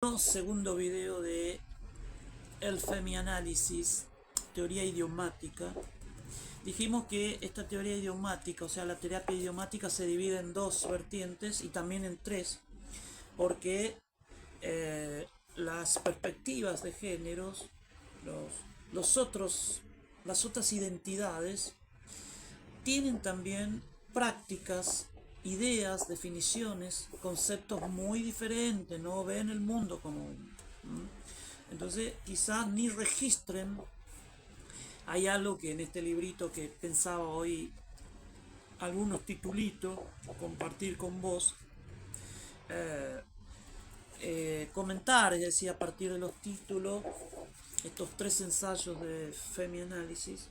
Segundo video de el femianálisis, teoría idiomática. Dijimos que esta teoría idiomática, o sea, la terapia idiomática se divide en dos vertientes y también en tres, porque eh, las perspectivas de géneros, los otros, las otras identidades, tienen también prácticas, ideas, definiciones, conceptos muy diferentes, no ven el mundo como uno. Entonces quizás ni registren. Hay algo que en este librito que pensaba hoy, algunos titulitos, compartir con vos, eh, comentar, es decir, a partir de los títulos, estos tres ensayos de femianálisis,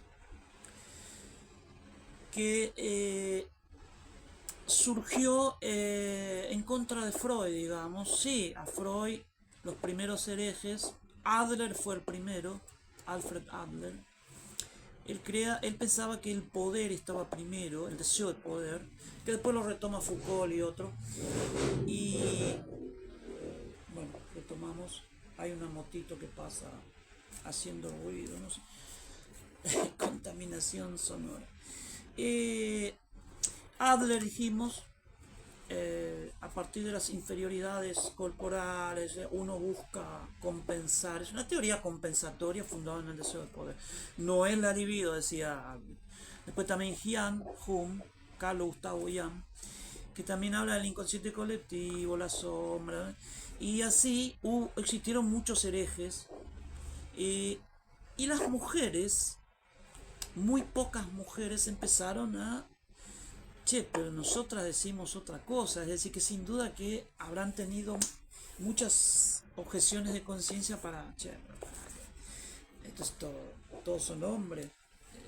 que surgió en contra de Freud, digamos. Sí, a Freud, los primeros herejes, Adler fue el primero, Alfred Adler. Él pensaba que el poder estaba primero, el deseo de poder, que después lo retoma Foucault y otro. Y bueno, retomamos. Hay una motito que pasa haciendo ruido, no sé. Contaminación sonora. Eh, Adler, dijimos, a partir de las inferioridades corporales, uno busca compensar. Es una teoría compensatoria fundada en el deseo de poder. No es la libido, decía Adler. Después también Hume, Carlos Gustavo Jung, que también habla del inconsciente colectivo, la sombra. Y así existieron muchos herejes. eh, y las mujeres, muy pocas mujeres empezaron a che, pero nosotras decimos otra cosa, es decir, que sin duda que habrán tenido muchas objeciones de conciencia para, che, esto es todo, todos son hombres,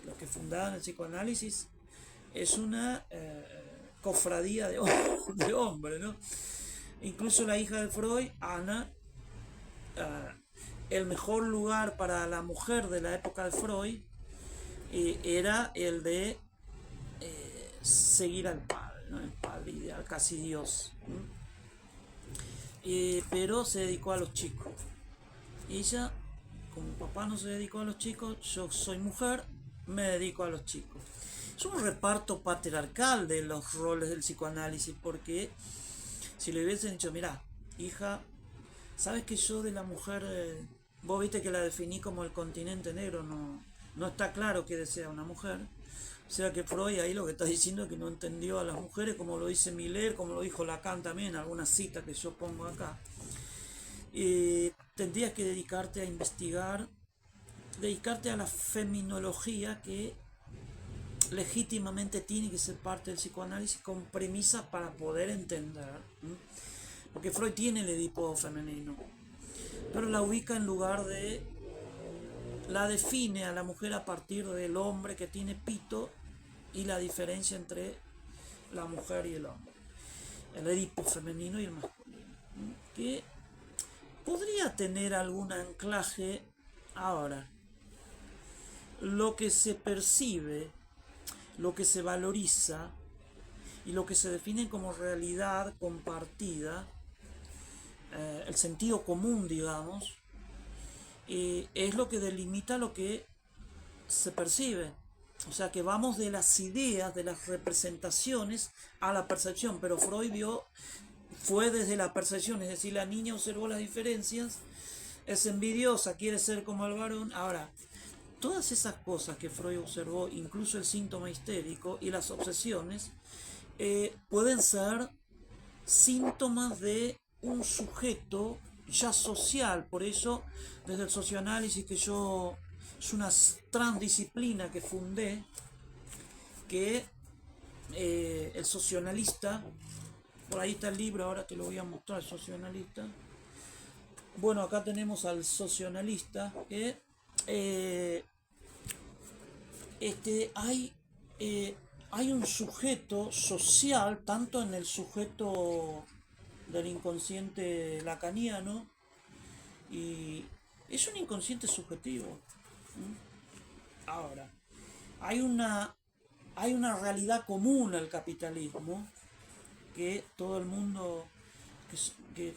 los que fundaban el psicoanálisis es una cofradía de, de hombres, ¿no? Incluso la hija de Freud, Ana, el mejor lugar para la mujer de la época de Freud era el de seguir al padre, ¿no? El padre ideal, casi Dios. Pero se dedicó a los chicos. Ella, como papá no se dedicó a los chicos, yo soy mujer, me dedico a los chicos. Es un reparto patriarcal de los roles del psicoanálisis, porque si le hubiesen dicho, mira, hija, sabes que yo de la mujer, vos viste que la definí como el continente negro, no está claro qué desea una mujer. O sea que Freud ahí lo que está diciendo es que no entendió a las mujeres, como lo dice Miller, como lo dijo Lacan también, alguna cita que yo pongo acá. Tendrías que dedicarte a investigar, dedicarte a la feminología, que legítimamente tiene que ser parte del psicoanálisis con premisas para poder entender. Porque Freud tiene el Edipo femenino, pero la ubica en lugar de, la define a la mujer a partir del hombre que tiene pito y la diferencia entre la mujer y el hombre, el Edipo femenino y el masculino, que podría tener algún anclaje. Ahora, lo que se percibe, lo que se valoriza y lo que se define como realidad compartida, el sentido común, digamos, es lo que delimita lo que se percibe. O sea que vamos de las ideas, de las representaciones a la percepción, pero Freud fue desde la percepción, es decir, la niña observó las diferencias, es envidiosa, quiere ser como el varón. Ahora, todas esas cosas que Freud observó, incluso el síntoma histérico y las obsesiones, pueden ser síntomas de un sujeto ya social. Por eso, desde el socioanálisis, que yo es una transdisciplina que fundé, que el socionalista, por ahí está el libro, ahora te lo voy a mostrar, el socionalista. Bueno, acá tenemos al socionalista, que hay, hay un sujeto social, tanto en el sujeto del inconsciente lacaniano, y es un inconsciente subjetivo. Ahora, hay una, hay una realidad común al capitalismo que todo el mundo, que, que,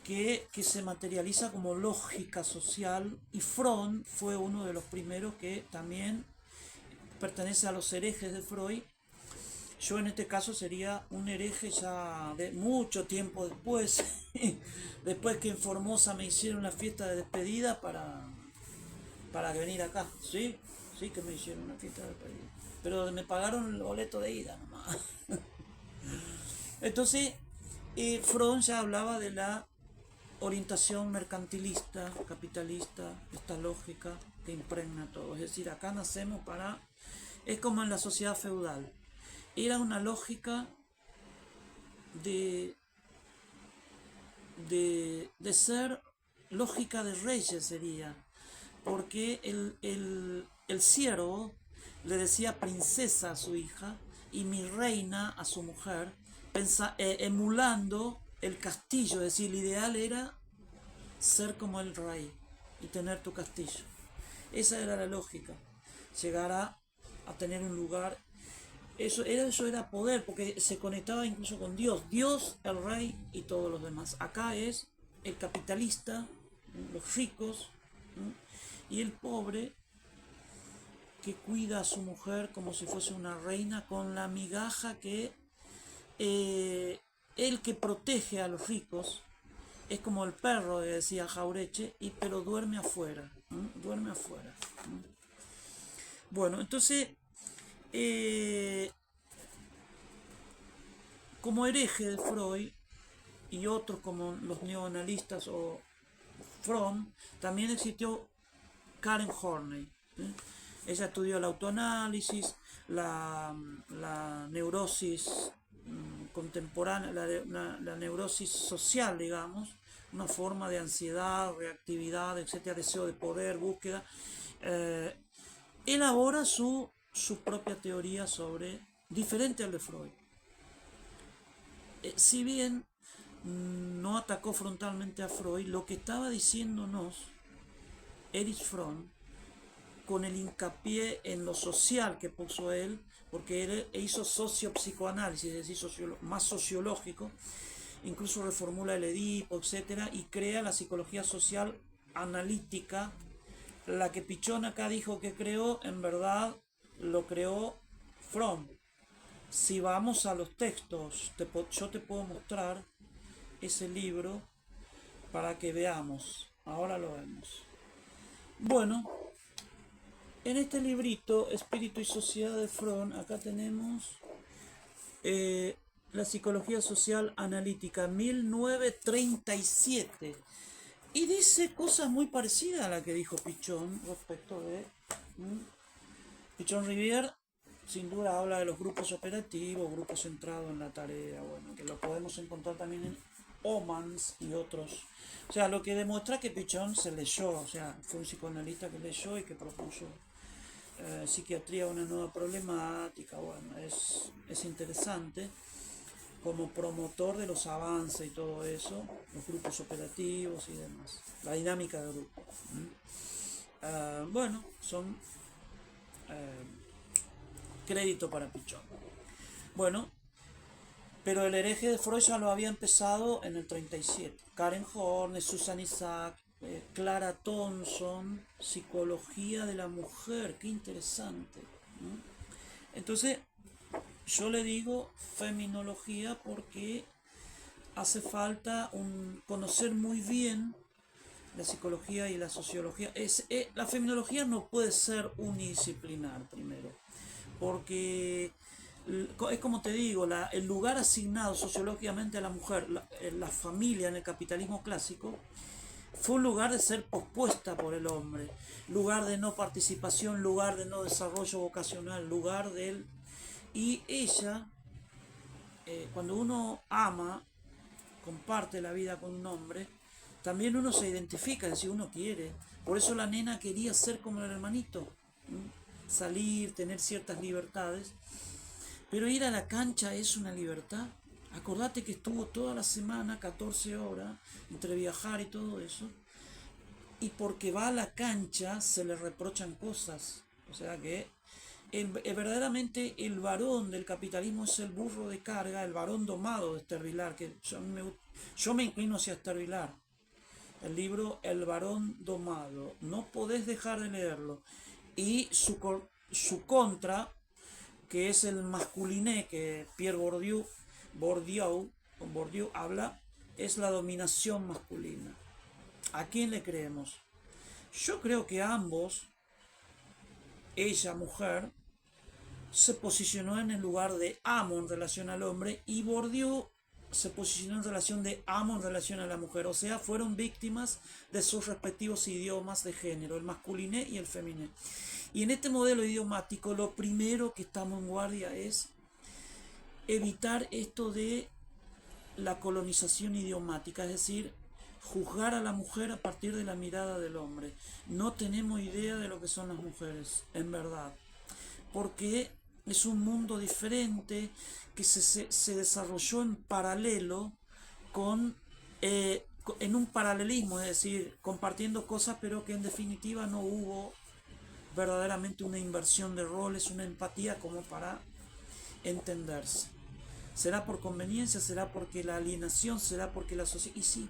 que se materializa como lógica social, y Fromm fue uno de los primeros que también pertenece a los herejes de Freud. Yo en este caso sería un hereje ya de mucho tiempo después, después que en Formosa me hicieron una fiesta de despedida para venir acá, ¿sí? Sí que me hicieron una fiesta de despedida. Pero me pagaron el boleto de ida nomás. Entonces, Freud ya hablaba de la orientación mercantilista, capitalista, esta lógica que impregna todo. Es decir, acá nacemos para... Es como en la sociedad feudal. Era una lógica de, de ser lógica de reyes, sería. Porque el siervo le decía princesa a su hija y mi reina a su mujer, emulando el castillo. Es decir, el ideal era ser como el rey y tener tu castillo. Esa era la lógica. Llegar a tener un lugar. Eso era poder, porque se conectaba incluso con Dios. Dios, el rey y todos los demás. Acá es el capitalista, los ricos, y el pobre que cuida a su mujer como si fuese una reina, con la migaja que el que protege a los ricos es como el perro que decía Jaureche, pero duerme afuera, duerme afuera. Bueno, entonces, eh, como hereje de Freud y otros como los neoanalistas o Fromm, también existió Karen Horney. Ella estudió el autoanálisis, la neurosis contemporánea, la neurosis social, digamos, una forma de ansiedad, reactividad, etcétera, deseo de poder, búsqueda. Eh, Elabora su propia teoría sobre, diferente al de Freud. Si bien no atacó frontalmente a Freud, lo que estaba diciéndonos Erich Fromm, con el hincapié en lo social que puso él, porque él hizo sociopsicoanálisis, es decir, más sociológico, incluso reformula el Edipo, etc., y crea la psicología social analítica. La que Pichón acá dijo que creó, en verdad lo creó Fromm. Si vamos a los textos, yo te puedo mostrar ese libro para que veamos. Ahora lo vemos. Bueno, en este librito, Espíritu y Sociedad de Fromm, acá tenemos la psicología social analítica, 1937. Y dice cosas muy parecidas a la que dijo Pichón respecto de... Pichón Rivière, sin duda, habla de los grupos operativos, grupos centrados en la tarea, bueno, que lo podemos encontrar también en Omans y otros. O sea, lo que demuestra que Pichón se leyó, o sea, fue un psicoanalista que leyó y que propuso psiquiatría una nueva problemática. Bueno, es interesante como promotor de los avances y todo eso, los grupos operativos y demás, la dinámica de grupo. Bueno, son crédito para Pichón. Bueno, pero el hereje de Freud ya lo había empezado en el 37. Karen Horney, Susan Isaac, Clara Thompson, psicología de la mujer, qué interesante. Entonces, yo le digo feminología porque hace falta conocer muy bien la psicología y la sociología. La feminología no puede ser unidisciplinar primero, porque es como te digo, el lugar asignado sociológicamente a la mujer, la familia en el capitalismo clásico, fue un lugar de ser pospuesta por el hombre, lugar de no participación, lugar de no desarrollo vocacional, lugar del... Y ella, cuando uno ama, comparte la vida con un hombre, también uno se identifica, si uno quiere. Por eso la nena quería ser como el hermanito, salir, tener ciertas libertades. Pero ir a la cancha es una libertad. Acordate que estuvo toda la semana, 14 horas, entre viajar y todo eso. Y porque va a la cancha se le reprochan cosas. O sea que verdaderamente el varón del capitalismo es el burro de carga, el varón domado de Esther Vilar, que Yo me inclino hacia Esther Vilar. El libro El varón domado. No podés dejar de leerlo. Y su contra, que es el masculiné que Pierre Bourdieu habla, es la dominación masculina. ¿A quién le creemos? Yo creo que ambos, ella mujer, se posicionó en el lugar de amo en relación al hombre y Bourdieu se posicionó en relación de amo en relación a la mujer. O sea, fueron víctimas de sus respectivos idiomas de género, el masculiné y el feminé. Y en este modelo idiomático lo primero que estamos en guardia es evitar esto de la colonización idiomática, es decir, juzgar a la mujer a partir de la mirada del hombre. No tenemos idea de lo que son las mujeres, en verdad, porque es un mundo diferente que se desarrolló en paralelo con, en un paralelismo, es decir, compartiendo cosas, pero que en definitiva no hubo verdaderamente una inversión de roles, una empatía como para entenderse. ¿Será por conveniencia? ¿Será porque la alienación? ¿Será porque la sociedad? Y sí,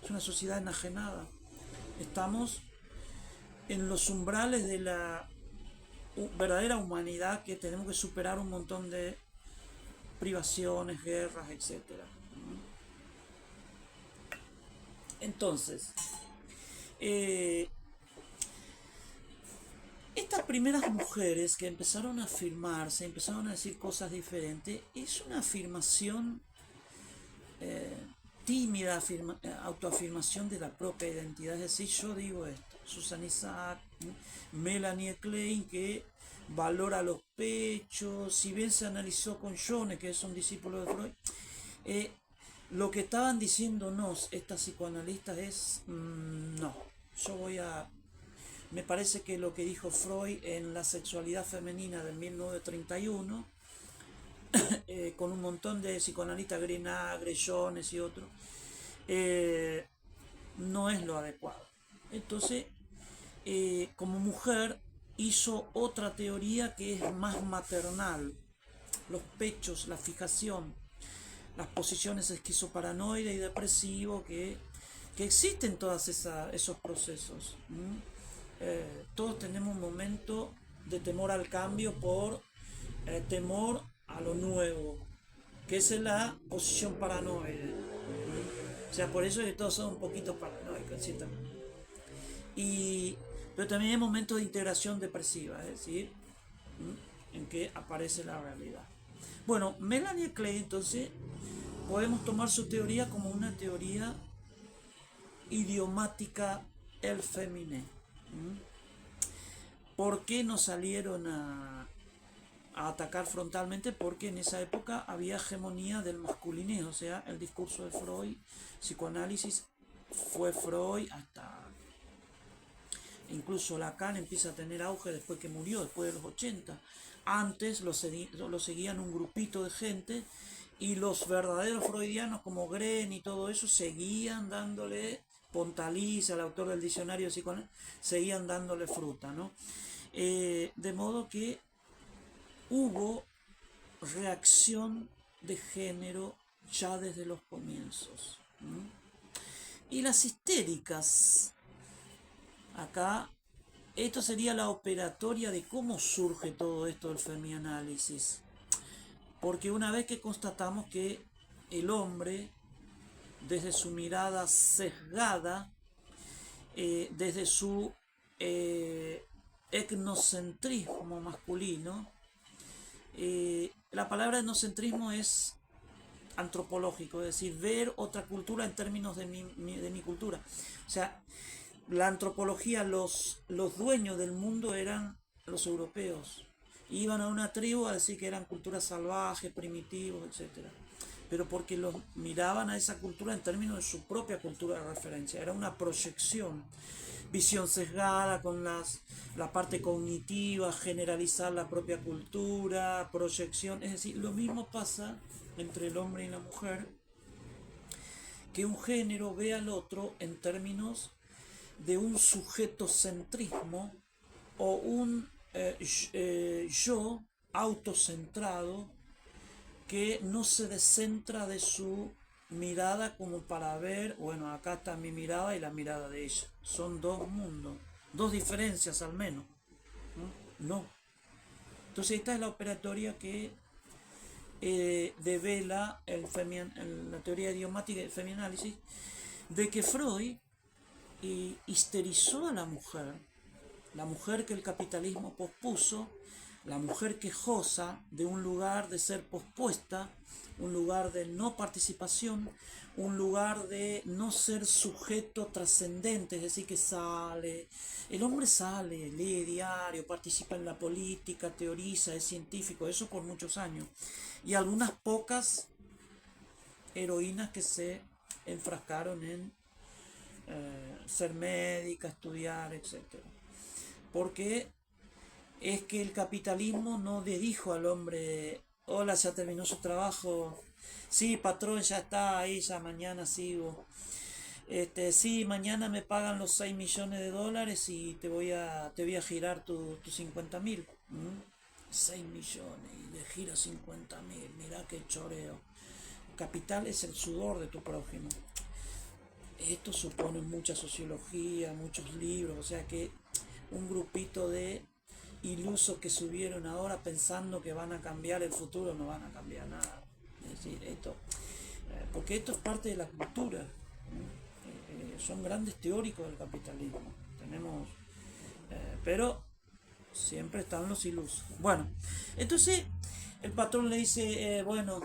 es una sociedad enajenada. Estamos en los umbrales de la verdadera humanidad, que tenemos que superar un montón de privaciones, guerras, etcétera. Entonces, eh, estas primeras mujeres que empezaron a afirmarse, empezaron a decir cosas diferentes, es una afirmación eh, tímida, autoafirmación de la propia identidad. Es decir, yo digo esto, Susan Isaac, Melanie Klein, que valora los pechos, si bien se analizó con Jone, que es un discípulo de Freud, eh, lo que estaban diciéndonos estas psicoanalistas es, no, yo voy a... Me parece que lo que dijo Freud en La sexualidad femenina de 1931, con un montón de psicoanalistas, Grenagre, Jones y otros, no es lo adecuado. Entonces, como mujer, hizo otra teoría que es más maternal. Los pechos, la fijación, las posiciones esquizoparanoide y depresivo que existen todos esos procesos. Todos tenemos un momento de temor al cambio por temor a lo nuevo, que es la posición paranoide. O sea, por eso es que todos son un poquito paranoicos, ¿cierto? Y, pero también hay momentos de integración depresiva, es decir, en que aparece la realidad. Bueno, Melanie Klein, entonces, podemos tomar su teoría como una teoría idiomática el féminin. ¿Por qué no salieron a atacar frontalmente? Porque en esa época había hegemonía del masculineo, o sea, el discurso de Freud, psicoanálisis, fue Freud hasta... Incluso Lacan empieza a tener auge después que murió, después de los 80. Antes lo seguían un grupito de gente y los verdaderos freudianos como Gren y todo eso seguían dándole, Pontalice, el autor del diccionario de psicoanálisis, seguían dándole fruta, ¿no? De modo que hubo reacción de género ya desde los comienzos. Y las histéricas, acá, esto sería la operatoria de cómo surge todo esto del femianálisis. Porque una vez que constatamos que el hombre, desde su mirada sesgada, desde su etnocentrismo masculino, la palabra etnocentrismo es antropológico, es decir, ver otra cultura en términos de mi cultura. O sea, la antropología, los dueños del mundo eran los europeos. Iban a una tribu a decir que eran culturas salvajes, primitivos, etc. Pero porque los miraban a esa cultura en términos de su propia cultura de referencia. Era una proyección, visión sesgada con la parte cognitiva, generalizar la propia cultura, proyección. Es decir, lo mismo pasa entre el hombre y la mujer, que un género ve al otro en términos de un sujetocentrismo o un yo autocentrado que no se descentra de su mirada como para ver, bueno, acá está mi mirada y la mirada de ella. Son dos mundos, dos diferencias al menos. No. Entonces esta es la operatoria que devela la teoría idiomática del femianálisis, de que Freud histerizó a la mujer que el capitalismo pospuso, la mujer quejosa de un lugar de ser pospuesta, un lugar de no participación, un lugar de no ser sujeto trascendente, es decir, que sale, el hombre sale, lee diario, participa en la política, teoriza, es científico, eso por muchos años. Y algunas pocas heroínas que se enfrascaron en ser médica, estudiar, etcétera. Porque es que el capitalismo no le dijo al hombre, hola, ya terminó su trabajo, sí, patrón, ya está ahí, ya mañana sigo. Sí, mañana me pagan los 6 millones de dólares y te voy a girar tus 50.000. 6 millones y le gira 50.000, mirá qué choreo. Capital es el sudor de tu prójimo. Esto supone mucha sociología, muchos libros, o sea que un grupito de ilusos que subieron ahora pensando que van a cambiar el futuro no van a cambiar nada. Es decir, porque esto es parte de la cultura. Son grandes teóricos del capitalismo. Tenemos, pero siempre están los ilusos. Bueno, entonces el patrón le dice, bueno,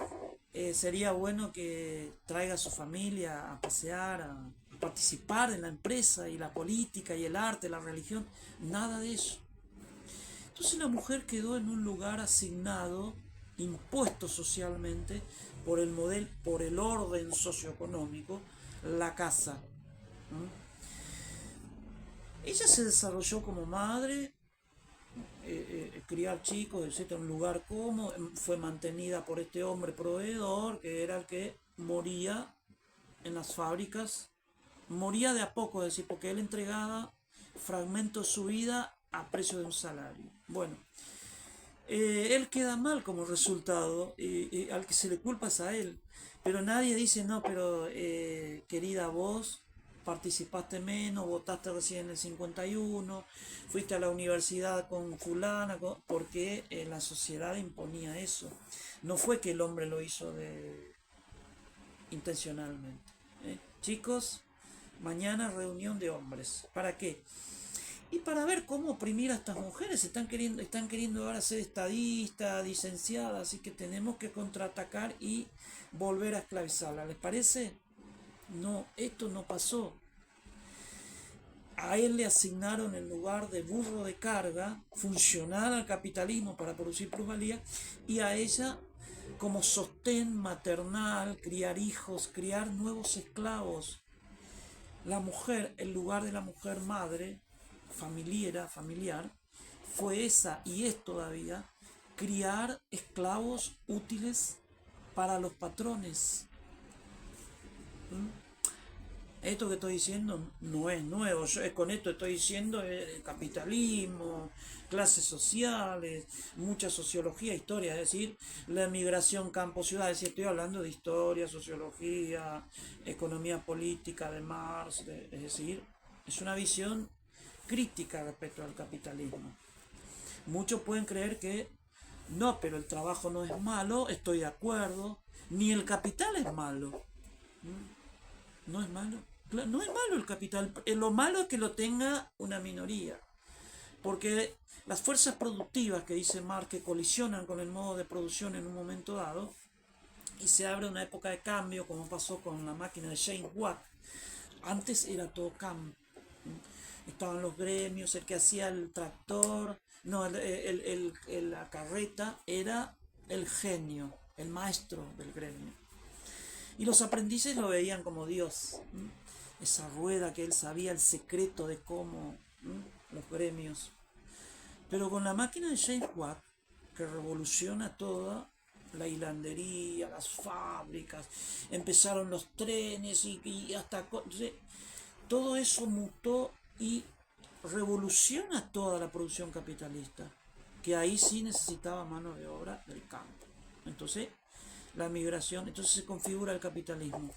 sería bueno que traiga a su familia a pasear, a participar en la empresa y la política y el arte, la religión. Nada de eso. Entonces la mujer quedó en un lugar asignado, impuesto socialmente por el orden socioeconómico, la casa. Ella se desarrolló como madre, criar chicos, etc., en un lugar cómodo, fue mantenida por este hombre proveedor, que era el que moría en las fábricas, moría de a poco, es decir, porque él entregaba fragmentos de su vida a precio de un salario. Bueno, él queda mal como resultado, y al que se le culpa es a él, pero nadie dice, no, pero querida vos, participaste menos, votaste recién en el 51, fuiste a la universidad con fulana, porque la sociedad imponía eso. No fue que el hombre lo hizo intencionalmente. Chicos, mañana reunión de hombres. ¿Para qué? Y para ver cómo oprimir a estas mujeres. Están queriendo ahora ser estadistas, licenciadas, así que tenemos que contraatacar y volver a esclavizarla. ¿Les parece? No, esto no pasó. A él le asignaron el lugar de burro de carga, funcional al capitalismo para producir plusvalía, y a ella como sostén maternal, criar hijos, criar nuevos esclavos. La mujer, el lugar de la mujer madre, familiar, fue esa y es todavía criar esclavos útiles para los patrones. Esto que estoy diciendo no es nuevo. Con esto estoy diciendo capitalismo, clases sociales, mucha sociología, historia, es decir, la emigración campo-ciudad. Es decir, estoy hablando de historia, sociología, economía política de Marx, es decir, es una visión crítica respecto al capitalismo. Muchos pueden creer que no, pero el trabajo no es malo, estoy de acuerdo, ni el capital es malo. No es malo. No es malo el capital. Lo malo es que lo tenga una minoría. Porque las fuerzas productivas que dice Marx que colisionan con el modo de producción en un momento dado, y se abre una época de cambio, como pasó con la máquina de James Watt. Antes era todo campo. Estaban los gremios, el que hacía el tractor, no, la carreta era el genio, el maestro del gremio. Y los aprendices lo veían como Dios. Esa rueda que él sabía el secreto de cómo los gremios. Pero con la máquina de James Watt, que revoluciona toda la hilandería, las fábricas, empezaron los trenes y hasta... Todo eso mutó y revoluciona toda la producción capitalista, que ahí sí necesitaba mano de obra del campo. Entonces, la migración, entonces se configura el capitalismo.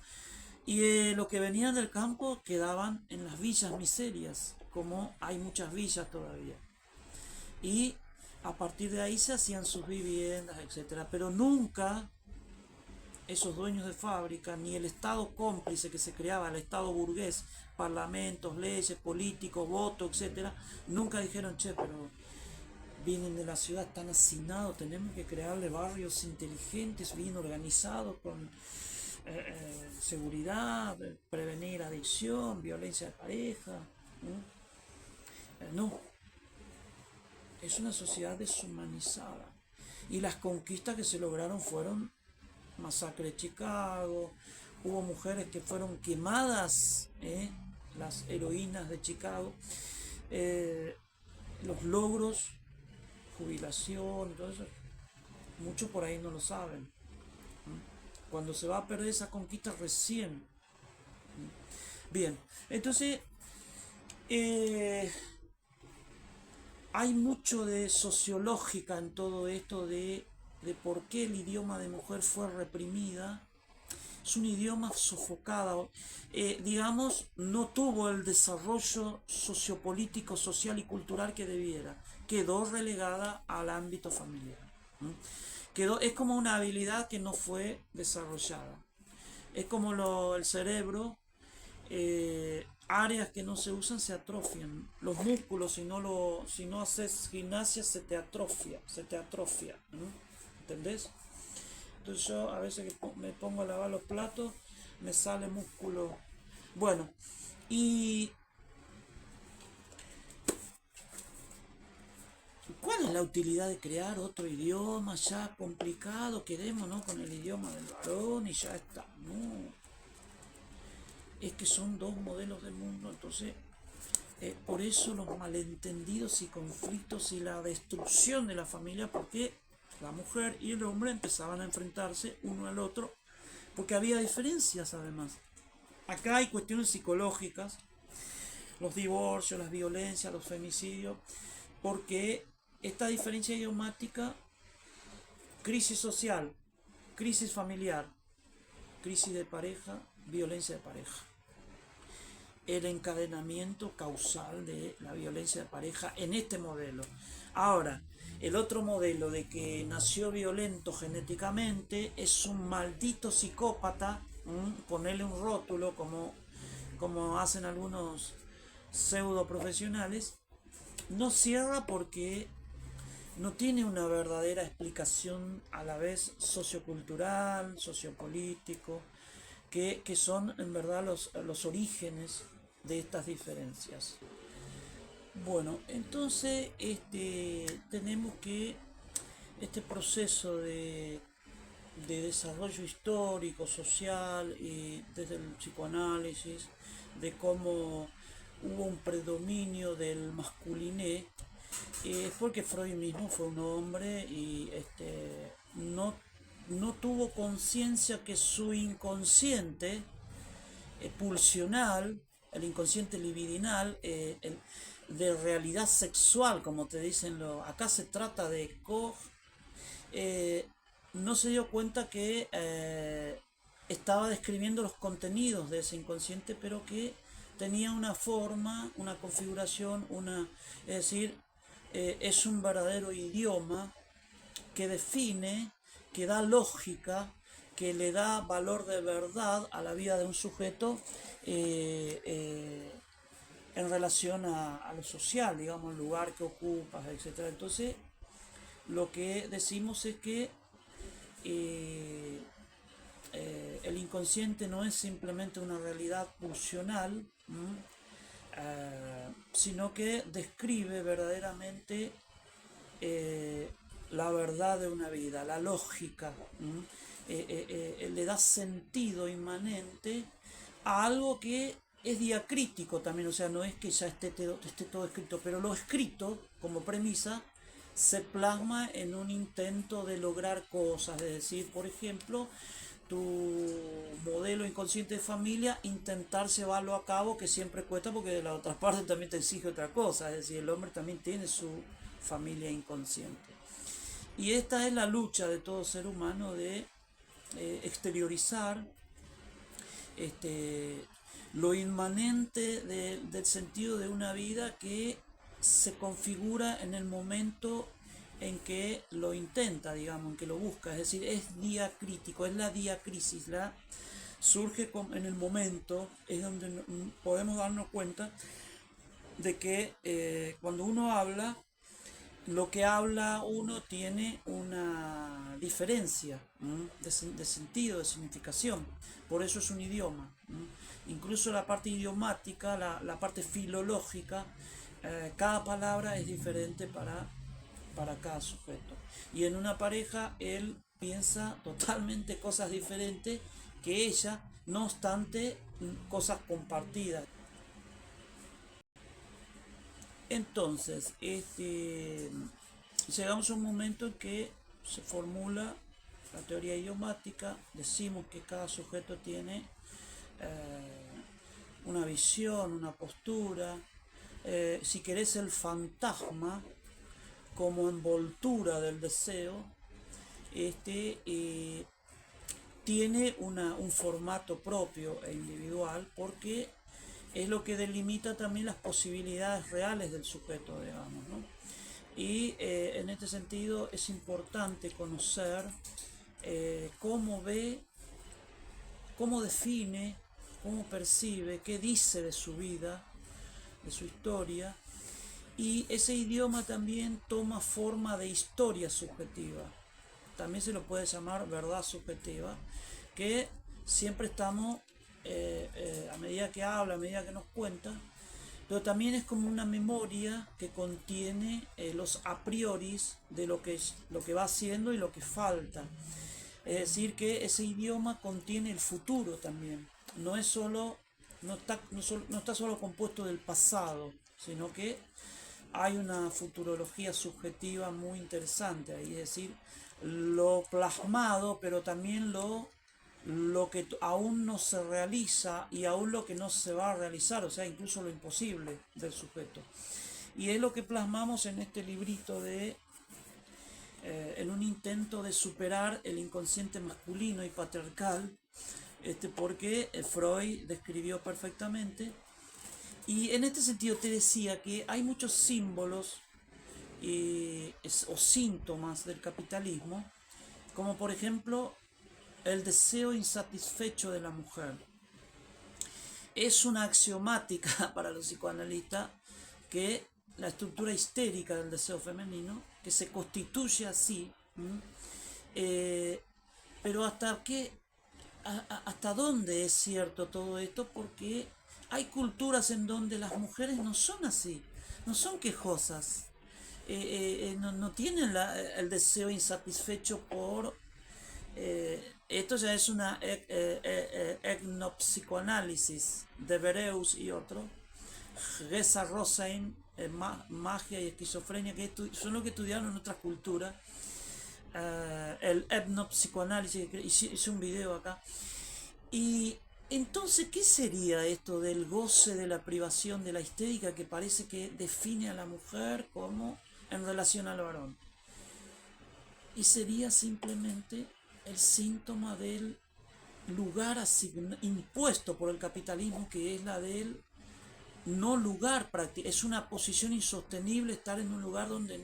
Y los que venían del campo quedaban en las villas miserias, como hay muchas villas todavía. Y a partir de ahí se hacían sus viviendas, etcétera. Pero nunca esos dueños de fábrica, ni el Estado cómplice que se creaba, el Estado burgués, parlamentos, leyes, políticos, votos, etcétera, nunca dijeron, che, pero vienen de la ciudad, están hacinados, tenemos que crearle barrios inteligentes, bien organizados, con seguridad, prevenir adicción, violencia de pareja. No, es una sociedad deshumanizada. Y las conquistas que se lograron fueron masacre de Chicago, hubo mujeres que fueron quemadas, las heroínas de Chicago, eh, los logros, jubilación, todo eso, muchos por ahí no lo saben. Cuando se va a perder esa conquista recién. Bien, entonces eh, hay mucho de sociológica en todo esto de por qué el idioma de mujer fue reprimida. Es un idioma sofocado, digamos, no tuvo el desarrollo sociopolítico, social y cultural que debiera. Quedó relegada al ámbito familiar. ¿M? Quedó, es como una habilidad que no fue desarrollada. Es como el cerebro, áreas que no se usan se atrofian. Los músculos, si no haces gimnasia, se te atrofia, ¿no? ¿Entendés? Entonces yo a veces que me pongo a lavar los platos, me sale músculo. Bueno, ¿y cuál es la utilidad de crear otro idioma ya complicado? Quedémonos con el idioma del varón y ya está. No, es que son dos modelos de mundo, entonces por eso los malentendidos y conflictos y la destrucción de la familia, porque la mujer y el hombre empezaban a enfrentarse uno al otro, porque había diferencias además. Acá hay cuestiones psicológicas, los divorcios, las violencias, los femicidios, porque esta diferencia idiomática, crisis social, crisis familiar, crisis de pareja, violencia de pareja, el encadenamiento causal de la violencia de pareja en este modelo. Ahora, el otro modelo de que nació violento genéticamente es un maldito psicópata, ponerle un rótulo como hacen algunos pseudo profesionales, no cierra porque no tiene una verdadera explicación a la vez sociocultural, sociopolítico, que son en verdad los orígenes de estas diferencias. Bueno, entonces tenemos que este proceso de desarrollo histórico, social, y desde el psicoanálisis, de cómo hubo un predominio del masculiné, porque Freud mismo fue un hombre y no tuvo conciencia que su inconsciente pulsional, el inconsciente libidinal, de realidad sexual, como te dicen, acá se trata de eh, no se dio cuenta que estaba describiendo los contenidos de ese inconsciente, pero que tenía una forma, una configuración, es decir, es un verdadero idioma que define, que da lógica, que le da valor de verdad a la vida de un sujeto eh, eh, en relación a lo social, digamos, el lugar que ocupas, etcétera. Entonces, lo que decimos es que eh, el inconsciente no es simplemente una realidad pulsional, sino que describe verdaderamente eh, la verdad de una vida, la lógica, le da sentido inmanente a algo que es diacrítico también, o sea, no es que ya esté todo escrito, pero lo escrito como premisa se plasma en un intento de lograr cosas, es decir, por ejemplo, tu modelo inconsciente de familia, intentar llevarlo a cabo, que siempre cuesta porque de la otra parte también te exige otra cosa, es decir, el hombre también tiene su familia inconsciente. Y esta es la lucha de todo ser humano de exteriorizar este, lo inmanente del sentido de una vida que se configura en el momento en que lo intenta, digamos, en que lo busca, es decir, es diacrítico, es la diacrisis, surge en el momento, es donde podemos darnos cuenta de que cuando uno habla, lo que habla uno tiene una diferencia de sentido, de significación. Por eso es un idioma. Incluso la parte idiomática, la parte filológica, cada palabra es diferente para cada sujeto. Y en una pareja él piensa totalmente cosas diferentes que ella, no obstante, cosas compartidas. Entonces, llegamos a un momento en que se formula la teoría idiomática, decimos que cada sujeto tiene una visión, una postura, si querés el fantasma como envoltura del deseo, tiene un formato propio e individual porque es lo que delimita también las posibilidades reales del sujeto, digamos, ¿no? Y en este sentido es importante conocer cómo ve, cómo define, cómo percibe, qué dice de su vida, de su historia, y ese idioma también toma forma de historia subjetiva. También se lo puede llamar verdad subjetiva, que siempre estamos, a medida que habla, a medida que nos cuenta, pero también es como una memoria que contiene los a prioris de lo que va haciendo y lo que falta. Es decir, que ese idioma contiene el futuro también. No es solo, no está solo compuesto del pasado, sino que hay una futurología subjetiva muy interesante ahí, es decir, lo plasmado, pero también lo que aún no se realiza y aún lo que no se va a realizar, o sea, incluso lo imposible del sujeto. Y es lo que plasmamos en este librito en un intento de superar el inconsciente masculino y patriarcal, porque Freud describió perfectamente. Y en este sentido te decía que hay muchos símbolos o síntomas del capitalismo, como por ejemplo el deseo insatisfecho de la mujer. Es una axiomática para los psicoanalistas que la estructura histérica del deseo femenino, que se constituye así, pero hasta dónde es cierto todo esto, porque hay culturas en donde las mujeres no son así, no son quejosas, no tienen el deseo insatisfecho por esto ya es una etnopsicoanálisis de Bereus y otro. Gesa Rosein, magia y esquizofrenia, que son los que estudiaron en otras culturas. El etnopsicoanálisis, hice un video acá. Y entonces, ¿qué sería esto del goce de la privación de la histérica que parece que define a la mujer como en relación al varón? Y sería simplemente el síntoma del lugar impuesto por el capitalismo, que es la del no lugar práctico. Es una posición insostenible estar en un lugar donde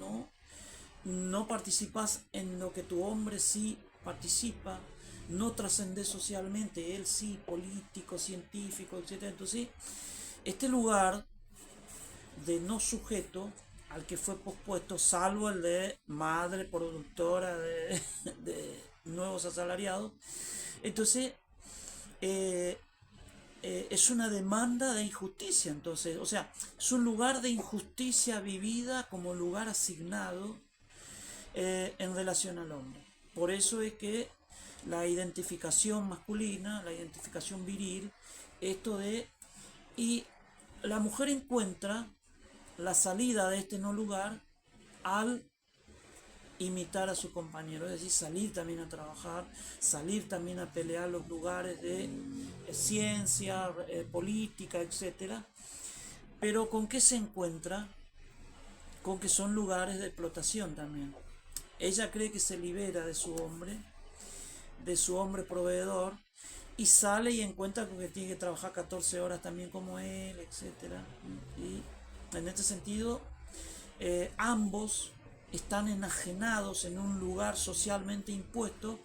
no participas en lo que tu hombre sí participa, no trascendes socialmente, él sí, político, científico, etc. Entonces, este lugar de no sujeto al que fue pospuesto, salvo el de madre productora de nuevos asalariados, entonces es una demanda de injusticia, entonces, o sea, es un lugar de injusticia vivida como lugar asignado en relación al hombre. Por eso es que la identificación masculina, la identificación viril, esto de... Y la mujer encuentra la salida de este no lugar al imitar a su compañero, es decir, salir también a trabajar, salir también a pelear los lugares de ciencia, política, etcétera. Pero ¿con qué se encuentra? Con que son lugares de explotación también. Ella cree que se libera de su hombre, de su hombre proveedor y sale y encuentra con que tiene que trabajar 14 horas también como él, etcétera. Y en este sentido, ambos están enajenados en un lugar socialmente impuesto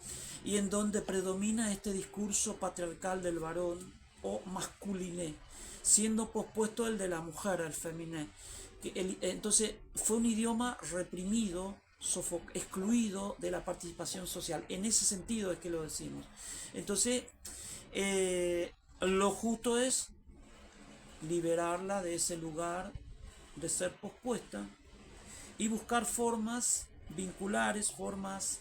y en donde predomina este discurso patriarcal del varón o masculiné, siendo pospuesto el de la mujer, el feminé. Entonces fue un idioma reprimido, excluido de la participación social. En ese sentido es que lo decimos. Entonces, lo justo es liberarla de ese lugar de ser pospuesta y buscar formas vinculares, formas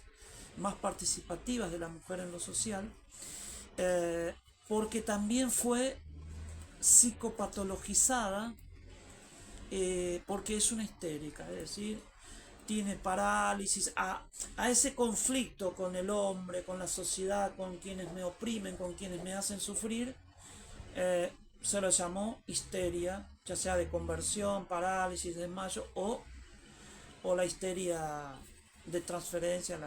más participativas de la mujer en lo social, porque también fue psicopatologizada, porque es una histérica, es decir, tiene parálisis, a ese conflicto con el hombre, con la sociedad, con quienes me oprimen, con quienes me hacen sufrir, se lo llamó histeria, ya sea de conversión, parálisis, desmayo o la histeria de transferencia,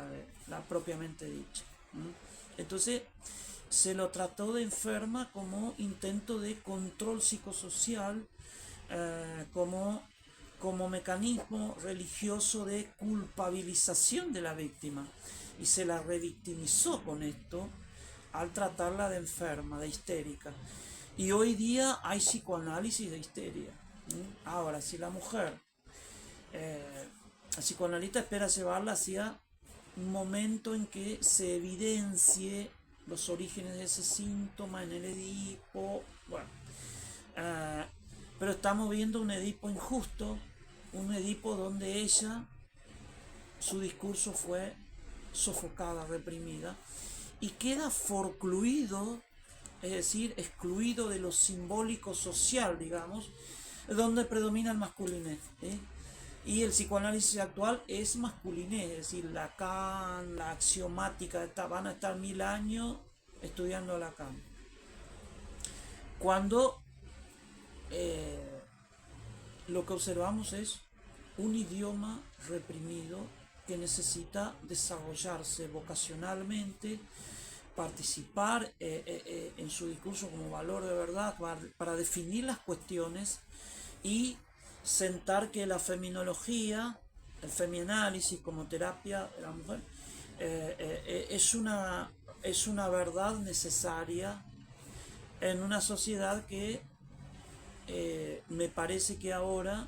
la propiamente dicha. Entonces se lo trató de enferma como intento de control psicosocial, como, como mecanismo religioso de culpabilización de la víctima, y se la revictimizó con esto al tratarla de enferma, de histérica. Y hoy día hay psicoanálisis de histeria. Ahora, si la mujer, el psicoanalista espera llevarla hacia un momento en que se evidencie los orígenes de ese síntoma en el Edipo, bueno, eh, pero estamos viendo un Edipo injusto, un Edipo donde ella, su discurso fue sofocada, reprimida, y queda forcluido, es decir, excluido de lo simbólico social, digamos, donde predomina el masculiné. Y el psicoanálisis actual es masculiné, es decir, Lacan, la axiomática, van a estar 1000 años estudiando Lacan. Cuando lo que observamos es un idioma reprimido que necesita desarrollarse vocacionalmente, participar en su discurso como valor de verdad para definir las cuestiones y sentar que la feminología, el femianálisis como terapia de la mujer, es una verdad necesaria en una sociedad que me parece que ahora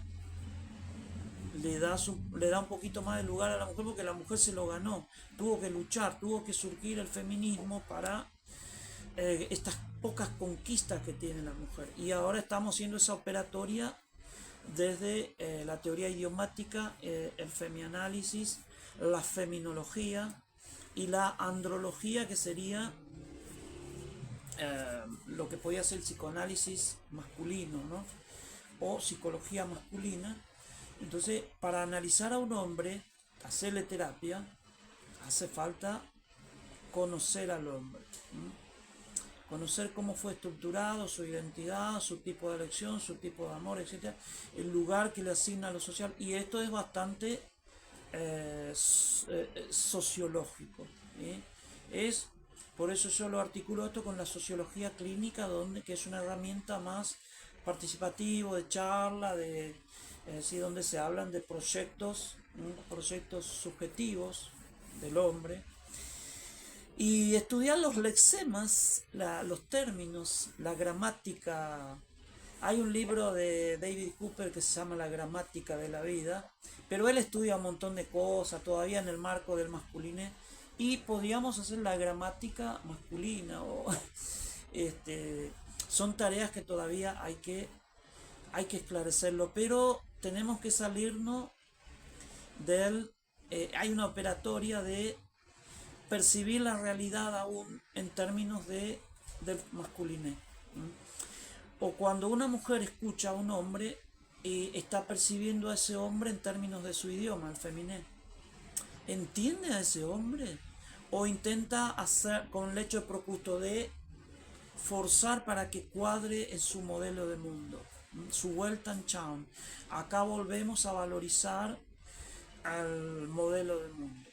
le da un poquito más de lugar a la mujer porque la mujer se lo ganó, tuvo que luchar, tuvo que surgir el feminismo para estas pocas conquistas que tiene la mujer. Y ahora estamos haciendo esa operatoria desde la teoría idiomática, el femianálisis, la feminología y la andrología, que sería lo que podía ser el psicoanálisis masculino, ¿no? O psicología masculina. Entonces, para analizar a un hombre, hacerle terapia, hace falta conocer al hombre. Conocer cómo fue estructurado, su identidad, su tipo de elección, su tipo de amor, etcétera, el lugar que le asigna a lo social. Y esto es bastante sociológico. Es por eso yo lo articulo esto con la sociología clínica, que es una herramienta más participativa, de charla, donde se hablan de proyectos subjetivos del hombre. Y estudiar los lexemas, los términos, la gramática. Hay un libro de David Cooper que se llama La gramática de la vida, pero él estudia un montón de cosas todavía en el marco del masculine, y podríamos hacer la gramática masculina son tareas que todavía hay que esclarecerlo, pero tenemos que salirnos hay una operatoria de percibir la realidad aún en términos del masculiné. O cuando una mujer escucha a un hombre, está percibiendo a ese hombre en términos de su idioma, el feminé. ¿Entiende a ese hombre? O intenta hacer con el hecho de procusto de forzar para que cuadre en su modelo de mundo, su Weltanschauung. Acá volvemos a valorizar al modelo del mundo.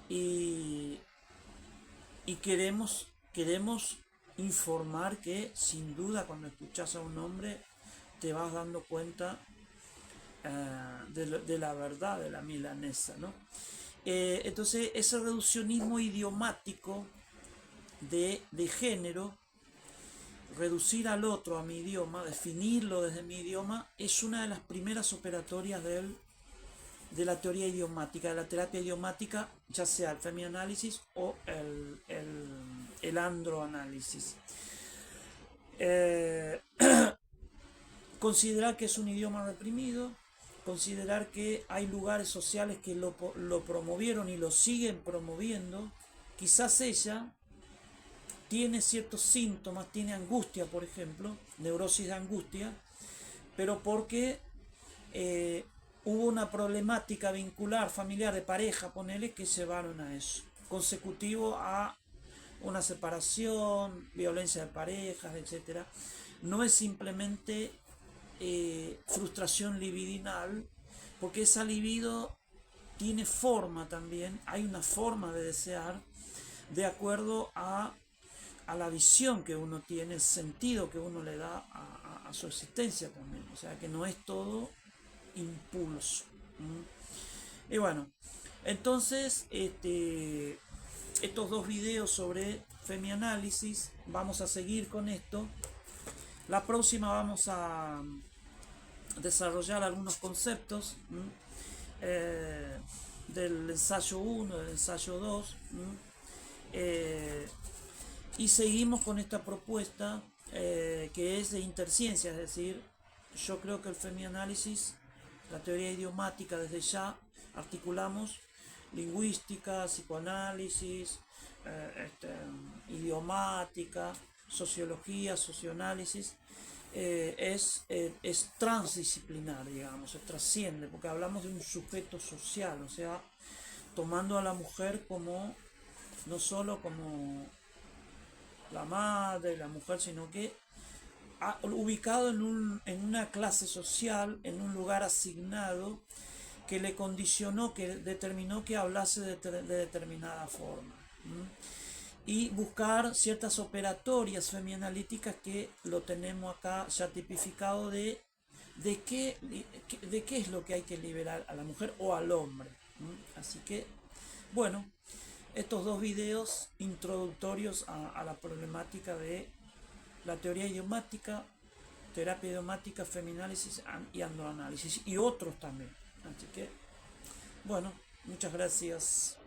Y y queremos informar que sin duda cuando escuchas a un hombre te vas dando cuenta de la verdad de la milanesa, ¿no? Entonces ese reduccionismo idiomático de género, reducir al otro a mi idioma, definirlo desde mi idioma, es una de las primeras operatorias de la teoría idiomática, de la terapia idiomática, ya sea el femianálisis o el androanálisis. Eh, Considerar que es un idioma reprimido, considerar que hay lugares sociales que lo promovieron y lo siguen promoviendo. Quizás ella tiene ciertos síntomas, tiene angustia, por ejemplo, neurosis de angustia, pero porque eh, hubo una problemática vincular, familiar, de pareja, ponele, que llevaron a eso, consecutivo a una separación, violencia de parejas, etcétera. No es simplemente frustración libidinal, porque esa libido tiene forma también, hay una forma de desear de acuerdo a la visión que uno tiene, el sentido que uno le da a su existencia también, o sea que no es todo impulso. Y bueno, entonces estos dos videos sobre femianálisis, vamos a seguir con esto. La próxima vamos a desarrollar algunos conceptos eh, del ensayo 1, del ensayo 2, eh, y seguimos con esta propuesta que es de interciencia, es decir, yo creo que el femianálisis, la teoría idiomática, desde ya articulamos lingüística, psicoanálisis, idiomática, sociología, socioanálisis, es transdisciplinar, digamos, se trasciende, porque hablamos de un sujeto social, o sea, tomando a la mujer como, no solo como la madre, la mujer, sino que ubicado en una clase social, en un lugar asignado, que le condicionó, que determinó que hablase de determinada forma. Y buscar ciertas operatorias femianalíticas que lo tenemos acá ya tipificado de qué es lo que hay que liberar a la mujer o al hombre. Así que, bueno, estos dos videos introductorios a la problemática de la teoría idiomática, terapia idiomática, femianálisis y androanálisis, y otros también. Así que, bueno, muchas gracias.